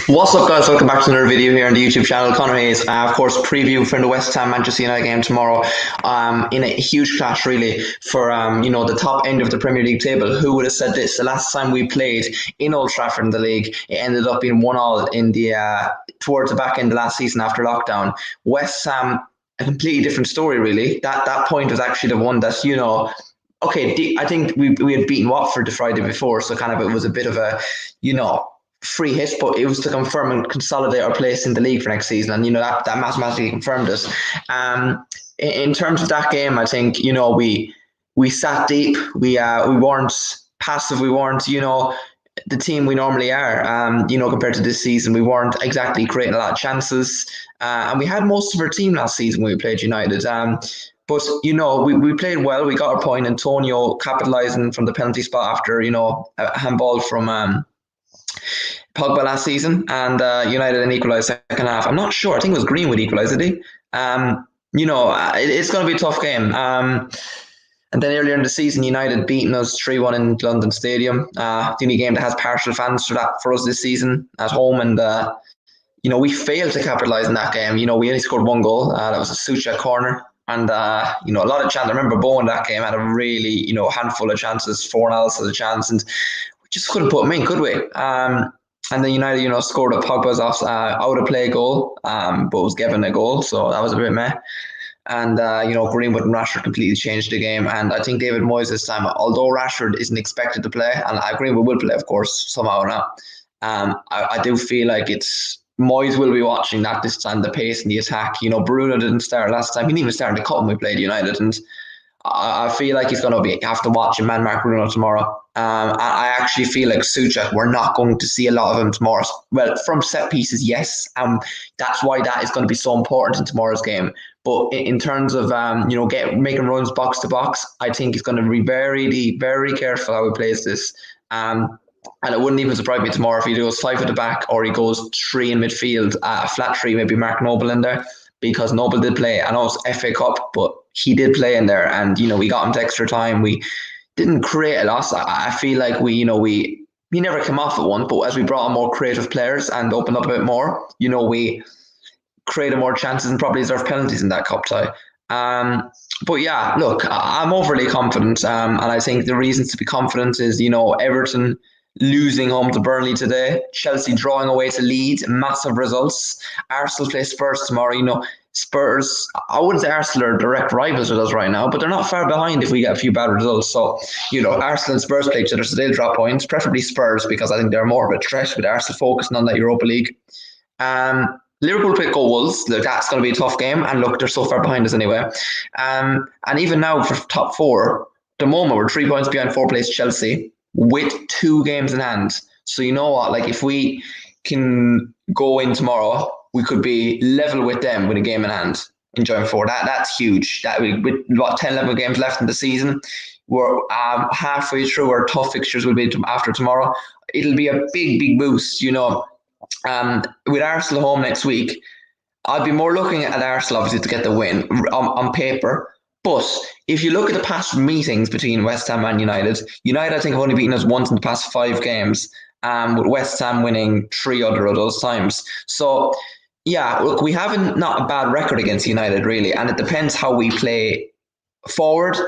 What's up, guys? Welcome back to another video here on the YouTube channel. Connor Hayes, of course, preview for the West Ham Manchester United game tomorrow. In a huge clash, really, for the top end of the Premier League table. Who would have said this? The last time we played in Old Trafford in the league, it ended up being 1-1 in the towards the back end of last season after lockdown. West Ham, a completely different story, really. That point was actually the one that okay, I think we had beaten Watford the Friday before, so kind of it was a bit of a free hit, but it was to confirm and consolidate our place in the league for next season, and that mathematically confirmed us. In terms of that game, I think we sat deep, we weren't passive, we weren't the team we normally are. Compared to this season, we weren't exactly creating a lot of chances, and we had most of our team last season when we played United. But we played well. We got our point. Antonio capitalising from the penalty spot after a handball from Pogba last season, and United then equalised second half. I'm not sure. I think it was Greenwood equalised, did he? It's going to be a tough game. And then earlier in the season, United beating us 3-1 in London Stadium. The only game that has partial fans for us this season at home, and we failed to capitalise in that game. We only scored one goal. That was a Sucha corner. And, a lot of chances. I remember Bowen that game had a really, handful of chances. Fornals had a chance, and we just couldn't put them in, could we? And then United, scored a Pogba's out of play goal, but was given a goal, so that was a bit meh. And, Greenwood and Rashford completely changed the game. And I think David Moyes this time, although Rashford isn't expected to play, and Greenwood will play, of course, somehow or not, I do feel like Moyes will be watching that this time, the pace and the attack. Bruno didn't start last time. He didn't even start in the cup when we played United. And I feel like he's going to have to watch a man mark Bruno tomorrow. I actually feel like Suchek, we're not going to see a lot of him tomorrow. Well, from set pieces, yes. That's why that is going to be so important in tomorrow's game. But in terms of making runs box to box, I think he's going to be very, very careful how he plays this. And it wouldn't even surprise me tomorrow if he goes 5 at the back or he goes 3 in midfield, a flat 3, maybe Mark Noble in there, because Noble did play. I know it's FA Cup, but he did play in there, and we got him to extra time. We didn't create a loss. I feel like we never came off at one, but as we brought on more creative players and opened up a bit more, we created more chances and probably deserved penalties in that cup tie. But yeah, look, I'm overly confident, and I think the reasons to be confident is Everton losing home to Burnley today, Chelsea drawing away to Leeds, massive results. Arsenal play Spurs tomorrow. Spurs, I wouldn't say Arsenal are direct rivals with us right now, but they're not far behind if we get a few bad results. So, Arsenal and Spurs play each other, so they'll drop points, preferably Spurs, because I think they're more of a threat with Arsenal focusing on that Europa League. Liverpool play Wolves. Look, that's going to be a tough game, and look, they're so far behind us anyway. And even now for top 4, the moment we're 3 points behind 4th place Chelsea with 2 games in hand. So you know what? Like, if we can go in tomorrow, we could be level with them with a game in hand, enjoying 4. That's huge. That with 10, 11 games left in the season, we're halfway through. Our tough fixtures will be after tomorrow. It'll be a big boost, with Arsenal home next week. I'd be more looking at Arsenal, obviously, to get the win on paper. But if you look at the past meetings between West Ham and United, I think have only beaten us once in the past 5 games, with West Ham winning 3 other of those times. So, yeah, look, we haven't not a bad record against United, really, and it depends how we play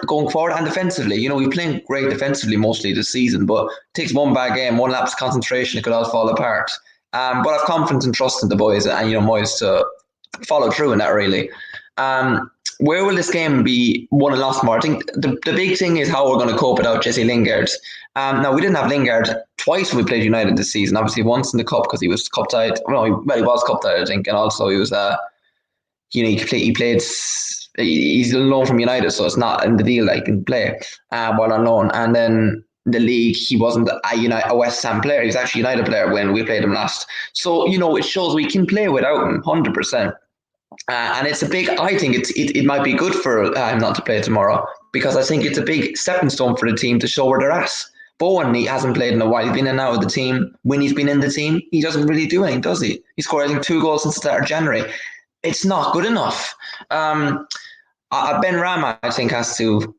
going forward and defensively. We're playing great defensively mostly this season, but it takes one bad game, one lapse of concentration, it could all fall apart. But I've confidence and trust in the boys and Moyes to follow through in that, really. Where will this game be won and lost more? I think the big thing is how we're going to cope without Jesse Lingard. Now, we didn't have Lingard twice when we played United this season. Obviously, once in the cup because he was cup tied. Well, he was cup tied, I think, and also he was he played. He's on loan from United, so it's not in the deal that he can play while on loan. And then the league, he wasn't a West Ham player. He was actually a United player when we played him last. So it shows we can play without him 100%. And it's a big. I think it might be good for him not to play tomorrow, because I think it's a big stepping stone for the team to show where they're at. Bowen, he hasn't played in a while. He's been in and out of the team. When he's been in the team, he doesn't really do anything, does he? He scored, I think, 2 goals since the start of January. It's not good enough. Ben Rama, I think, has to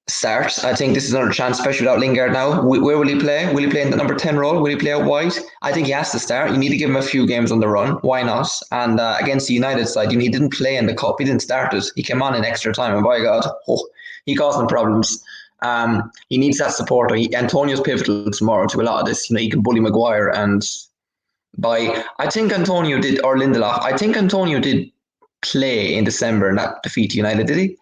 start. I think this is another chance, especially without Lingard now. Where will he play? Will he play in the number 10 role? Will he play out wide? I think he has to start. You need to give him a few games on the run. Why not? And against the United side, he didn't play in the cup. He didn't start it. He came on in extra time, and by God, he caused them problems. He needs that support. Antonio's pivotal tomorrow to a lot of this. He can bully Maguire, and I think Antonio did, or Lindelof. I think Antonio did play in December in that defeat to United, did he?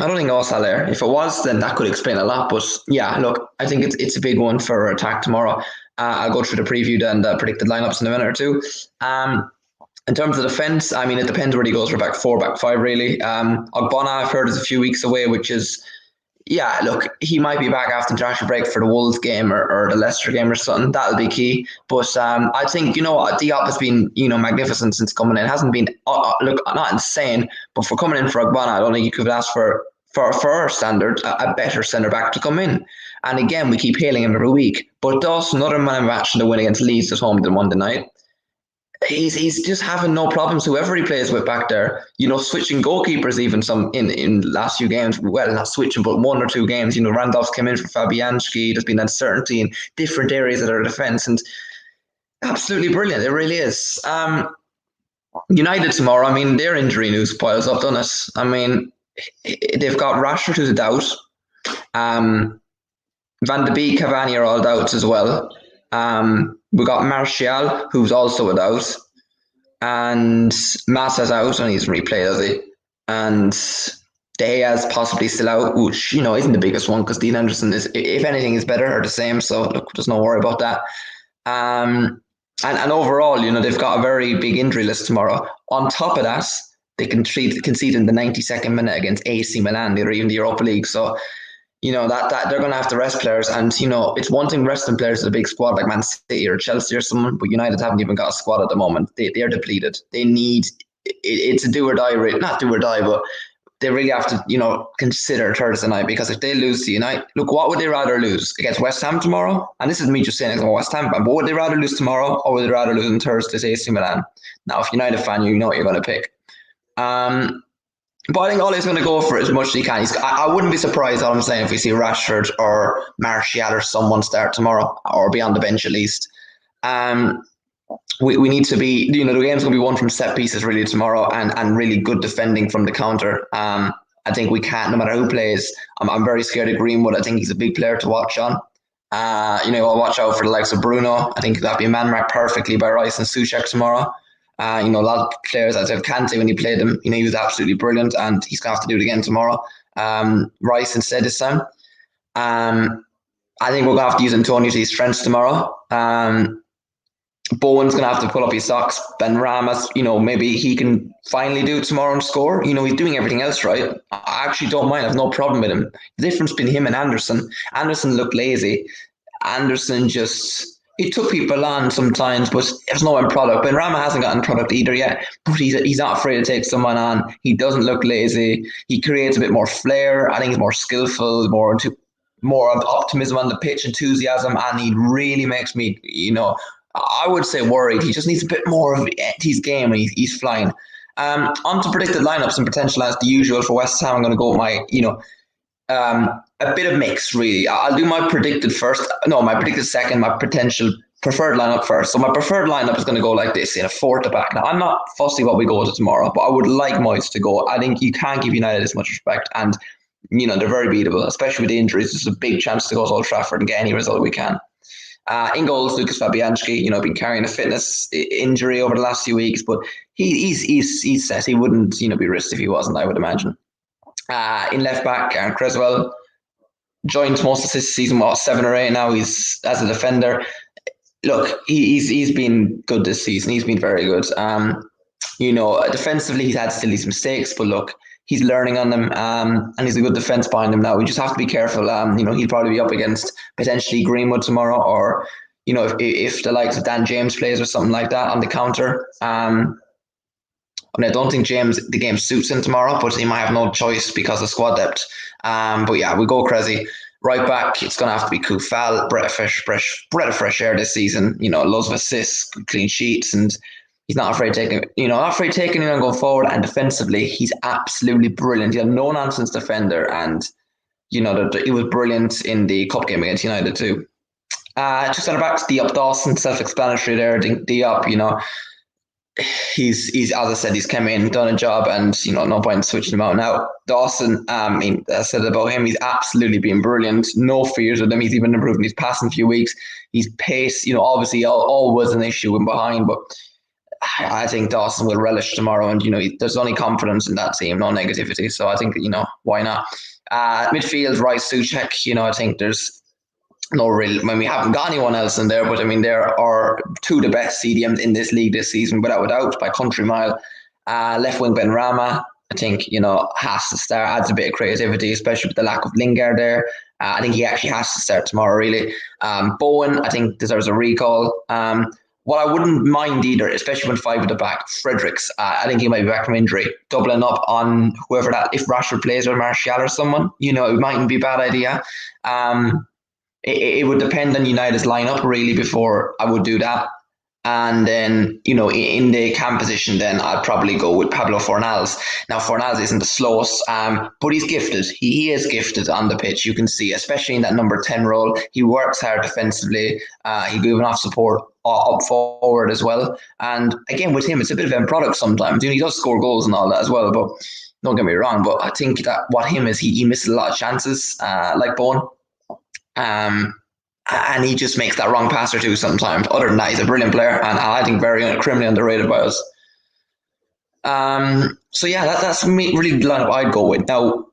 I don't think it was Haller. If it was, then that could explain a lot. But yeah, look, I think it's a big one for attack tomorrow. I'll go through the preview and predicted lineups in a minute or two. In terms of defence, I mean, it depends where he goes for back four, back five, really. Ogbonna, I've heard, is a few weeks away, which is, yeah, look, he might be back after the international break for the Wolves game or the Leicester game or something. That'll be key. But I think, Diop has been, magnificent since coming in. It hasn't been, look, not insane, but for coming in for Ogbonna, I don't think you could ask for our standard, a better centre-back to come in. And again, we keep hailing him every week. But Dawson, another man of match in the win against Leeds at home the Monday night. He's just having no problems. Whoever he plays with back there, switching goalkeepers even some in last few games. Well, not switching, but one or two games. Randolph's come in for Fabianski. There's been uncertainty in different areas of their defence, and absolutely brilliant. It really is. United tomorrow. I mean, their injury news piles up, doesn't it? I mean, they've got Rashford who's a doubt. Van de Beek, Cavani are all doubts as well. We got Martial, who's also a doubt, and Mata's out, and he's replayed, has he? And De Gea's possibly still out, which isn't the biggest one because Dean Henderson is, if anything, is better or the same. So look, there's no worry about that. And overall, they've got a very big injury list tomorrow. On top of that, they concede in the 92nd minute against AC Milan. They're even the Europa League, so. That they're going to have to rest players. And, it's one thing resting players in a big squad like Man City or Chelsea or someone, but United haven't even got a squad at the moment. They're depleted. They need, it's a do or die, not do or die, but they really have to, consider Thursday night, because if they lose to United, look, what would they rather lose? Against West Ham tomorrow? And this is me just saying, I'm a West Ham fan, but would they rather lose tomorrow or would they rather lose on Thursday to AC Milan? Now, if United fan, you know what you're going to pick. But I think Ole's going to go for it as much as he can. I wouldn't be surprised, all I'm saying, if we see Rashford or Martial or someone start tomorrow, or be on the bench at least. We need to be, the game's going to be won from set pieces really tomorrow, and really good defending from the counter. I think we can't, no matter who plays. I'm very scared of Greenwood. I think he's a big player to watch on. I'll watch out for the likes of Bruno. I think that'll be man marked perfectly by Rice and Souček tomorrow. A lot of players, as I said, Kante, when he played him, he was absolutely brilliant, and he's going to have to do it again tomorrow. Rice instead this time. I think we're going to have to use Antonio to his strengths tomorrow. Bowen's going to have to pull up his socks. Ben Ramas, maybe he can finally do it tomorrow and score. He's doing everything else right. I actually don't mind. I have no problem with him. The difference between him and Anderson looked lazy. Anderson just... He took people on sometimes, but there's no end product. Ben Rama hasn't gotten product either yet, but he's not afraid to take someone on. He doesn't look lazy. He creates a bit more flair. I think he's more skillful, more of optimism on the pitch, enthusiasm, and he really makes me, I would say worried. He just needs a bit more of his game, and he's flying. On to predicted lineups and potential as the usual for West Ham. I'm going to go with my, a bit of mix, really. I'll do my predicted first. No, my predicted second, my potential preferred lineup first. So my preferred lineup is going to go like this, in a 4 at the back. Now, I'm not fussy what we go to tomorrow, but I would like Moyes to go. I think you can't give United as much respect, and, they're very beatable, especially with the injuries. It's a big chance to go to Old Trafford and get any result we can. In goals, Lucas Fabianski, been carrying a fitness injury over the last few weeks, but he's set. He wouldn't, be risked if he wasn't, I would imagine. In left back, Aaron Creswell joined most of this season, 7 or 8 now. He's as a defender. Look, he's been good this season. He's been very good. Defensively, he's had still these mistakes, but look, he's learning on them, and he's a good defense behind him now. We just have to be careful. He'll probably be up against potentially Greenwood tomorrow, or if the likes of Dan James plays or something like that on the counter. I don't think the game suits him tomorrow, but he might have no choice because of squad depth. But yeah, we go crazy. Right back, it's going to have to be Koufal, breath of fresh air this season. Loads of assists, clean sheets, and he's not afraid taking, not afraid taking it and going forward. And defensively, he's absolutely brilliant. He's a no nonsense defender, and he was brilliant in the cup game against United too. Just on the back to Diop Dawson, self-explanatory there. Diop, he's as I said, he's come in, done a job, and no point in switching him out now. Dawson, I said about him, he's absolutely been brilliant. No fears with him. He's even improved in his passing few weeks. His pace, obviously always an issue in behind, but I think Dawson will relish tomorrow, and there's only confidence in that team, no negativity. So I think why not? Midfield, Rice, Souček. I think there's no real. I mean, we haven't got anyone else in there, but I mean, there are two of the best CDMs in this league this season, without a doubt, by country mile. Left wing Ben Rama, I think has to start. Adds a bit of creativity, especially with the lack of Lingard there. I think he actually has to start tomorrow. Really, Bowen, I think deserves a recall. What I wouldn't mind either, especially when five at the back, Fredericks. I think he might be back from injury, doubling up on whoever that. If Rashford plays or Martial or someone, it mightn't be a bad idea. It would depend on United's lineup really before I would do that. And then, in the cam position, then I'd probably go with Pablo Fornals. Now, Fornals isn't the slowest, but he's gifted. He is gifted on the pitch. You can see, especially in that number 10 role. He works hard defensively. He gives enough support up forward as well. And again, with him, it's a bit of end product sometimes. He does score goals and all that as well, but don't get me wrong. But I think that what him is, he misses a lot of chances, like Bowen. And he just makes that wrong pass or two sometimes. Other than that, he's a brilliant player, and I think very criminally underrated by us. So yeah, that's really the lineup I'd go with. Now,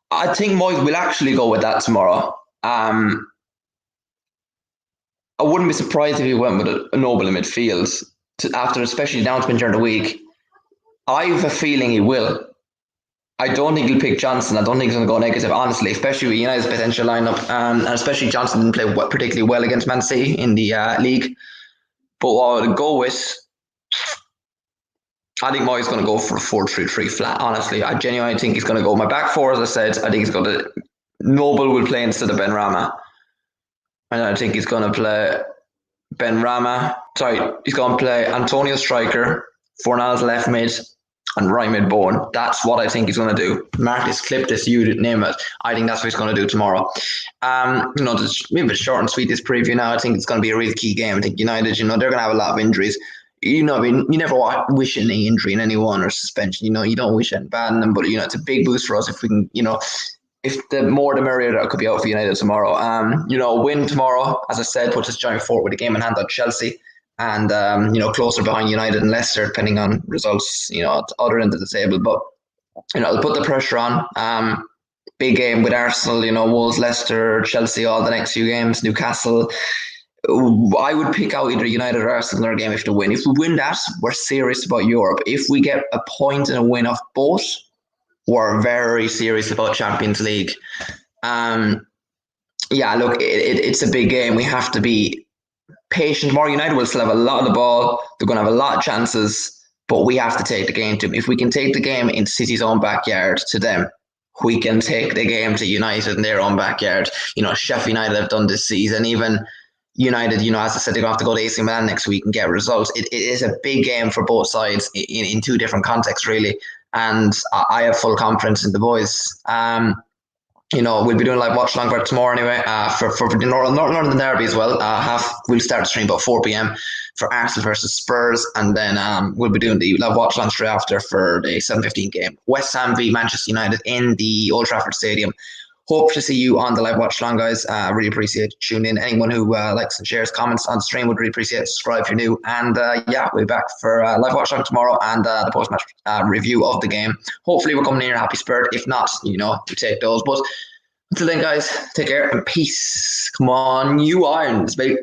I think Moyes will actually go with that tomorrow. I wouldn't be surprised if he went with a Noble in midfield after, especially announcement during the week. I have a feeling he will. I don't think he'll pick Johnson. I don't think he's going to go negative, honestly, especially with United's potential lineup. And especially Johnson didn't play particularly well against Man City in the league. But what I would go with, I think Moyes going to go for a 4-3-3 flat, honestly. I genuinely think he's going to go. My back four, as I said, I think he's going to. Noble will play instead of Ben Rama. And I think he's going to play Ben Rama. He's going to play Antonio striker, Fornals left mid, and right mid Bowen. That's what I think he's going to do. Mark this, clip this, you name it. I think that's what he's going to do tomorrow. Just maybe a short and sweet this preview now. I think it's going to be a real key game. I think United, they're going to have a lot of injuries. You never wish any injury in anyone or suspension. You don't wish anything bad in them, but it's a big boost for us if we can, if the more the merrier that could be out for United tomorrow. Win tomorrow, as I said, puts us joint fourth with a game in hand on Chelsea. And, closer behind United and Leicester, depending on results, at the other end of the table. But, it'll put the pressure on. Big game with Arsenal, Wolves, Leicester, Chelsea, all the next few games, Newcastle. I would pick out either United or Arsenal in our game if to win. If we win that, we're serious about Europe. If we get a point and a win off both, we're very serious about Champions League. Look, it's a big game. We have to be patient. More United will still have a lot of the ball. They're going to have a lot of chances, but we have to take the game to them. If we can take the game in City's own backyard to them, we can take the game to United in their own backyard. Sheffield United have done this season. Even United, as I said, they're going to have to go to AC Milan next week and get results. It is a big game for both sides in two different contexts, really. And I have full confidence in the boys. We'll be doing live watch along for tomorrow anyway, for the Northern Derby as well. We'll start the stream about 4 p.m. for Arsenal versus Spurs, and then we'll be doing the live watch along straight after for the 7:15 game. West Ham v Manchester United in the Old Trafford Stadium. Hope to see you on the live watch along, guys. Really appreciate tuning in. Anyone who likes and shares comments on the stream would really appreciate it. Subscribe if you're new. And we'll be back for live watch along tomorrow and the post-match review of the game. Hopefully we're coming in a happy spirit. If not, we take those. But until then, guys, take care and peace. Come on, you Irons, baby.